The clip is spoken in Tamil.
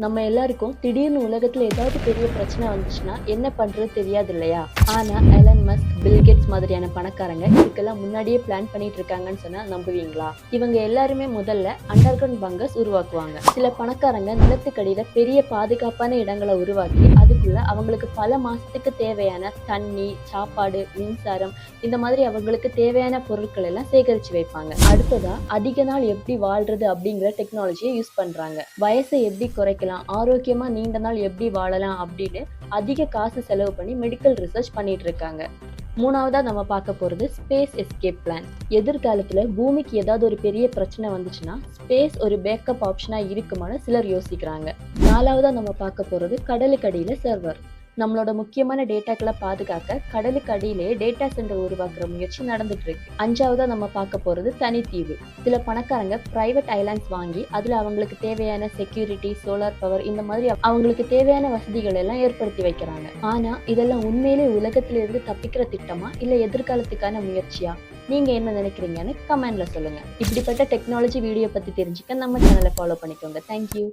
நம்ம எல்லாருக்கும் திடீர்னு உலகத்துல ஏதாவது பெரிய பிரச்சனை வந்துச்சுன்னா என்ன பண்றது தெரியாது இல்லையா? ஆனா எலன் மஸ்க், பில்கேட்ஸ் மாதிரியான பணக்காரங்க இதுக்கெல்லாம் முன்னாடியே பிளான் பண்ணிட்டு இருக்காங்கன்னு சொன்னா நம்புவீங்களா? இவங்க எல்லாருமே முதல்ல அண்டர் கிரவுண்ட் பங்கர்ஸ் உருவாக்குவாங்க. சில பணக்காரங்க நிலத்துக்கடியில பெரிய பாதுகாப்பான இடங்களை உருவாக்கி அதுக்குள்ள அவங்களுக்கு பல மாசத்துக்கு தேவையான தண்ணி, சாப்பாடு, மின்சாரம் இந்த மாதிரி அவங்களுக்கு தேவையான பொருட்கள் எல்லாம் சேகரிச்சு வைப்பாங்க. அடுத்ததா அதிக நாள் எப்படி வாழ்றது அப்படிங்கிற டெக்னாலஜியை யூஸ் பண்றாங்க. வயசை எப்படி குறைக்கலாம், ஆரோக்கியமா நீண்ட நாள் எப்படி வாழலாம் அப்படின்னு அதிக காசு செலவு பண்ணி மெடிக்கல் ரிசர்ச் பண்ணிட்டு இருக்காங்க. மூணாவதா நம்ம பார்க்க போறது ஸ்பேஸ் எஸ்கேப் பிளான். எதிர்காலத்துல பூமிக்கு ஏதாவது ஒரு பெரிய பிரச்சனை வந்துச்சுன்னா ஸ்பேஸ் ஒரு பேக்கப் ஆப்ஷனா இருக்குமான்னு சிலர் யோசிக்கிறாங்க. நாலாவதா நம்ம பார்க்க போறது கடலுக்கடியில சர்வர். நம்மளோட முக்கியமான டேட்டாக்களை பாதுகாக்க கடலுக்கு அடியிலே டேட்டா சென்டர் உருவாக்குற முயற்சி நடந்துட்டு இருக்கு. அஞ்சாவதா நம்ம பார்க்க போறது தனித்தீவு. சில பணக்காரங்க பிரைவேட் ஐலாண்ட்ஸ் வாங்கி அதுல அவங்களுக்கு தேவையான செக்யூரிட்டி, சோலார் பவர் இந்த மாதிரி அவங்களுக்கு தேவையான வசதிகள் எல்லாம் ஏற்படுத்தி வைக்கிறாங்க. ஆனா இதெல்லாம் உண்மையிலே உலகத்தில இருந்து தப்பிக்கிற திட்டமா இல்ல எதிர்காலத்துக்கான முயற்சியா? நீங்க என்ன நினைக்கிறீங்கன்னு கமெண்ட்ல சொல்லுங்க. இப்படிப்பட்ட டெக்னாலஜி வீடியோ பத்தி தெரிஞ்சுக்க நம்ம சேனலை ஃபாலோ பண்ணிக்கோங்க. தேங்க்யூ.